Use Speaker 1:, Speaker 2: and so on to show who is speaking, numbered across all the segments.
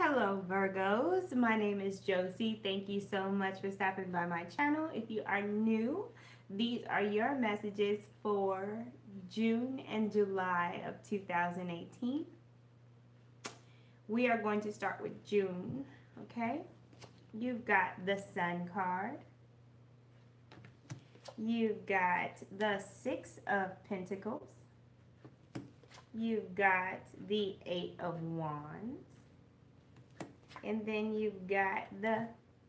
Speaker 1: Hello Virgos, my name is Josie. Thank you so much for stopping by my channel. If you are new, these are your messages for June and July of 2018. We are going to start with June, okay? You've got the Sun card. You've got the Six of Pentacles. You've got the Eight of Wands. And then you've got the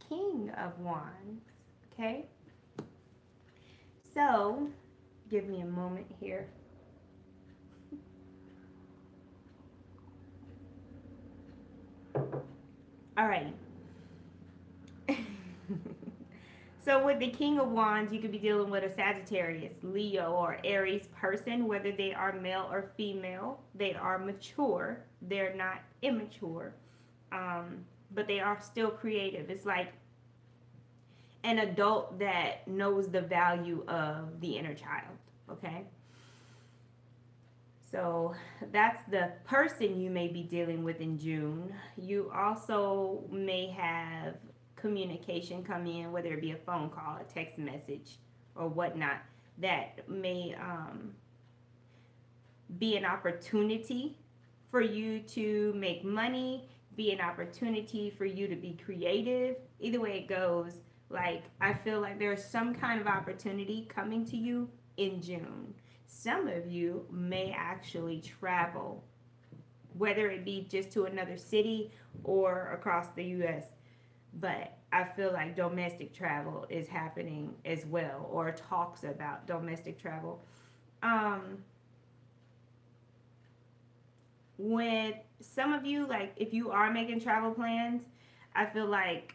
Speaker 1: King of Wands, okay? So, give me a moment here. Alrighty. So with the King of Wands, you could be dealing with a Sagittarius, Leo, or Aries person, whether they are male or female. They are mature. They're not immature. But they are still creative. It's like an adult that knows the value of the inner child, okay? So that's the person you may be dealing with in June. You also may have communication come in, whether it be a phone call, a text message, or whatnot, that may be an opportunity for you to make money, be an opportunity for you to be creative. Either way it goes, like, I feel like there's some kind of opportunity coming to you in June. Some of you may actually travel, whether it be just to another city or across the U.S., but I feel like domestic travel is happening as well, or talks about domestic travel. With some of you, like if you are making travel plans, I feel like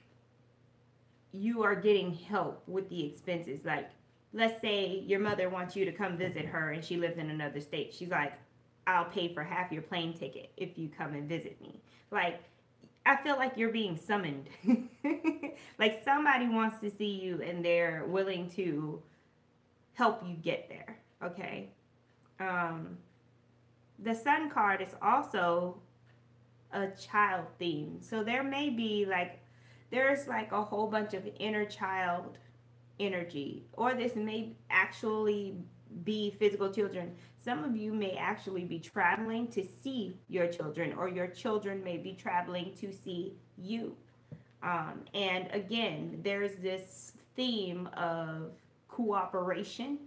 Speaker 1: you are getting help with the expenses. Like, let's say your mother wants you to come visit her and she lives in another state. She's like, I'll pay for half your plane ticket if you come and visit me. Like, I feel like you're being summoned. Like somebody wants to see you and they're willing to help you get there, okay? The Sun card is also a child theme. So there may be like, there's like a whole bunch of inner child energy, or this may actually be physical children. Some of you may actually be traveling to see your children, or your children may be traveling to see you. And again, there's this theme of cooperation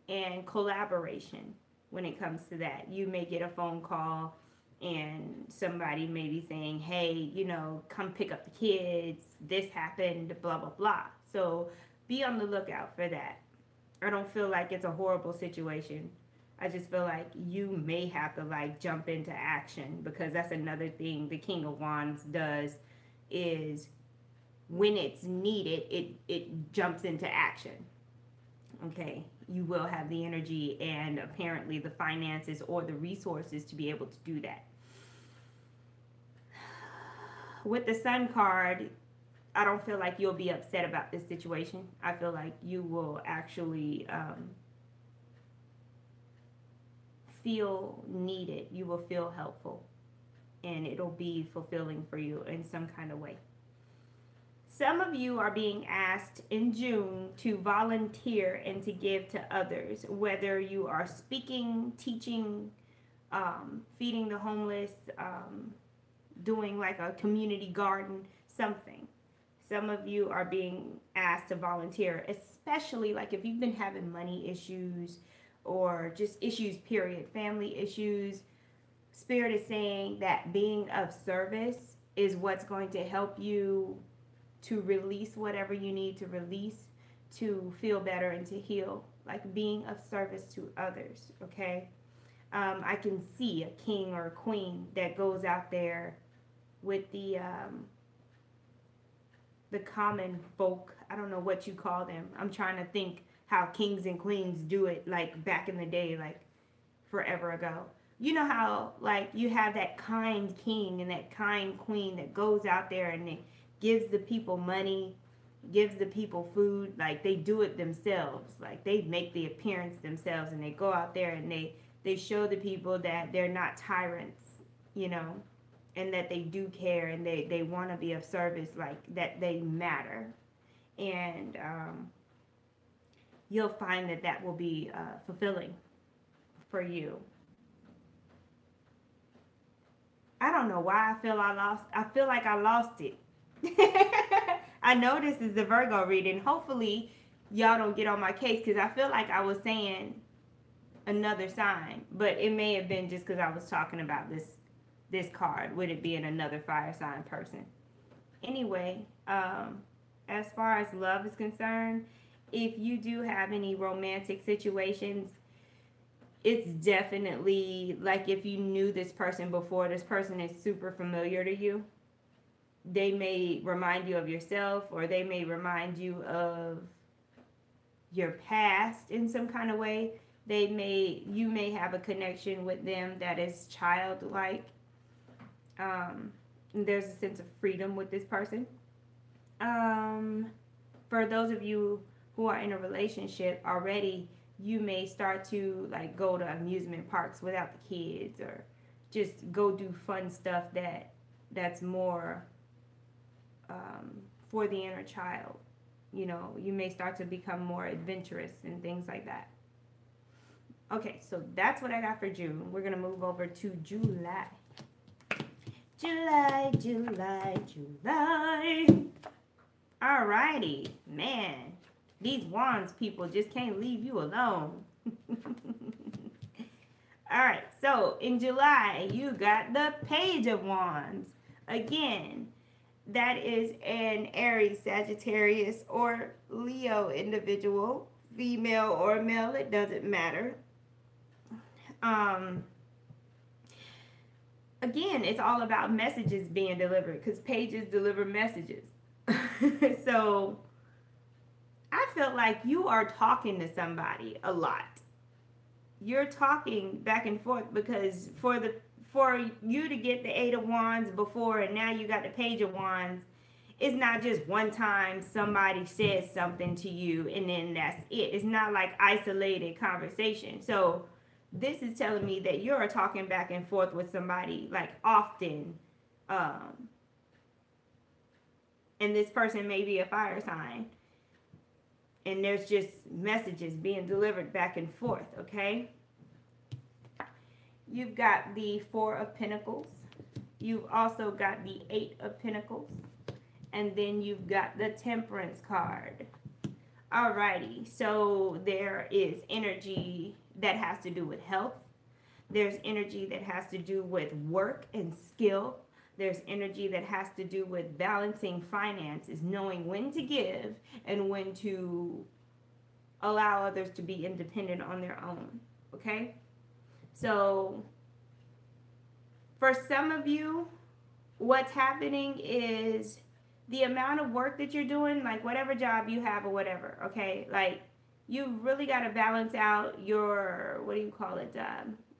Speaker 1: and collaboration when it comes to that. You may get a phone call and somebody may be saying, hey, you know, come pick up the kids, this happened, blah, blah, blah. So be on the lookout for that. I don't feel like it's a horrible situation. I just feel like you may have to like jump into action, because that's another thing the King of Wands does, is when it's needed, it jumps into action. Okay, you will have the energy and apparently the finances or the resources to be able to do that. With the Sun card, I don't feel like you'll be upset about this situation. I feel like you will actually feel needed. You will feel helpful, and it'll be fulfilling for you in some kind of way. Some of you are being asked in June to volunteer and to give to others, whether you are speaking, teaching, feeding the homeless, doing like a community garden, something. Some of you are being asked to volunteer, especially like if you've been having money issues or just issues, period, family issues. Spirit is saying that being of service is what's going to help you to release whatever you need to release, to feel better and to heal. Like being of service to others, okay? I can see a king or a queen that goes out there with the common folk. I don't know what you call them. I'm trying to think how kings and queens do it, like back in the day, like forever ago. You know how like you have that kind king and that kind queen that goes out there and they gives the people money, gives the people food. Like they do it themselves. Like they make the appearance themselves, and they go out there and they show the people that they're not tyrants, you know. and that they do care, and they want to be of service, like that they matter. And you'll find that that will be fulfilling for you. I don't know why I feel like I lost it. I know this is the Virgo reading. Hopefully y'all don't get on my case, because I feel like I was saying another sign, but it may have been just because I was talking about this card, with it being another fire sign person. Anyway, as far as love is concerned, if you do have any romantic situations, it's definitely like if you knew this person before, this person is super familiar to you. They may remind you of yourself, or they may remind you of your past in some kind of way. You may have a connection with them that is childlike. There's a sense of freedom with this person. For those of you who are in a relationship already, you may start to like go to amusement parks without the kids, or just go do fun stuff that's more for the inner child. You know, you may start to become more adventurous and things like that. Okay, so that's what I got for June. We're going to move over to July. July. Alrighty, man. These wands people just can't leave you alone. Alright, so in July, you got the Page of Wands. Again, that is an Aries, Sagittarius, or Leo individual. Female or male, it doesn't matter. Again, it's all about messages being delivered, because pages deliver messages. So I feel like you are talking to somebody a lot. You're talking back and forth, because for you to get the Eight of Wands before, and now you got the Page of Wands, it's not just one time somebody says something to you and then that's it. It's not like isolated conversation. So this is telling me that you're talking back and forth with somebody like often. And this person may be a fire sign. And there's just messages being delivered back and forth, okay? You've got the Four of Pentacles. You've also got the Eight of Pentacles. And then you've got the Temperance card. Alrighty, so there is energy that has to do with health. There's energy that has to do with work and skill. There's energy that has to do with balancing finances, knowing when to give and when to allow others to be independent on their own, okay? So for some of you, what's happening is the amount of work that you're doing, like whatever job you have or whatever, okay? Like you really got to balance out your, what do you call it,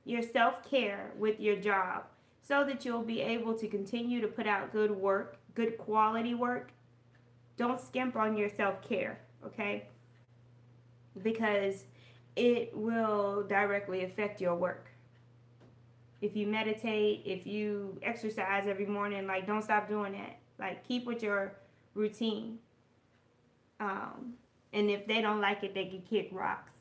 Speaker 1: your self-care with your job, so that you'll be able to continue to put out good work, good quality work. Don't skimp on your self-care, okay? Because it will directly affect your work. If you meditate, if you exercise every morning, like don't stop doing that. Like keep with your routine. And if they don't like it, they can kick rocks.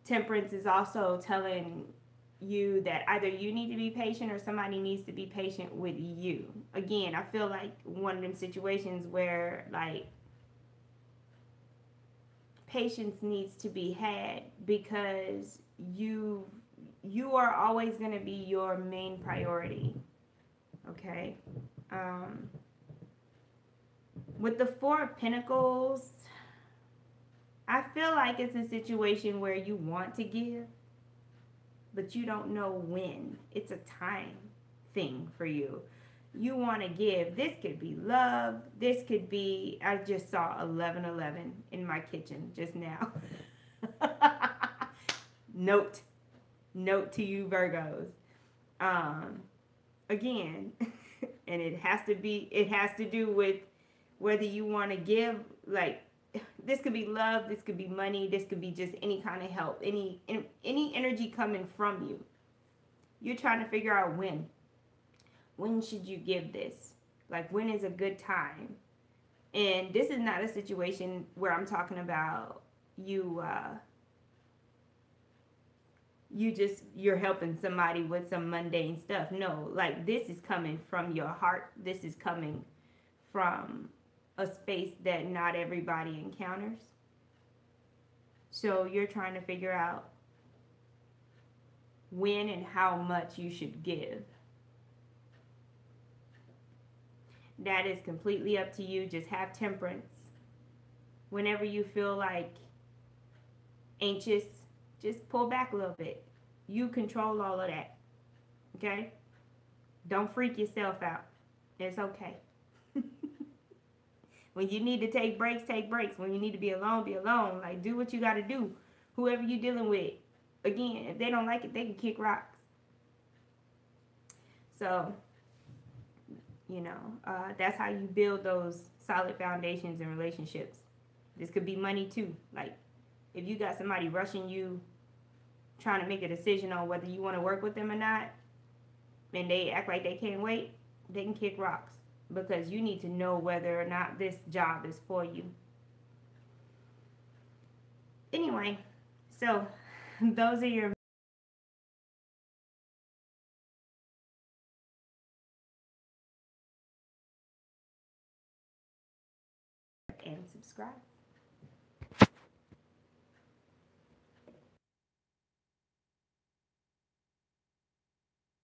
Speaker 1: Temperance is also telling you that either you need to be patient or somebody needs to be patient with you. Again, I feel like one of them situations where like patience needs to be had, because you are always going to be your main priority. Okay? With the Four of Pentacles, I feel like it's a situation where you want to give, but you don't know when. It's a time thing for you. You want to give. This could be love. This could be, I just saw 1111 in my kitchen just now. Note to you Virgos. Again, and it has to do with whether you want to give, like, this could be love, this could be money, this could be just any kind of help, any energy coming from you. You're trying to figure out when. When should you give this? Like, when is a good time? And this is not a situation where I'm talking about you're helping somebody with some mundane stuff. No, like, this is coming from your heart. This is coming from a space that not everybody encounters. So you're trying to figure out when and how much you should give. That is completely up to you. Just have temperance. Whenever you feel like anxious, just pull back a little bit. You control all of that. Okay? Don't freak yourself out. It's okay. When you need to take breaks, take breaks. When you need to be alone, be alone. Like, do what you got to do. Whoever you're dealing with, again, if they don't like it, they can kick rocks. So, that's how you build those solid foundations in relationships. This could be money too. Like, if you got somebody rushing you, trying to make a decision on whether you want to work with them or not, and they act like they can't wait, they can kick rocks, because you need to know whether or not this job is for you. Anyway, so those are your, and subscribe.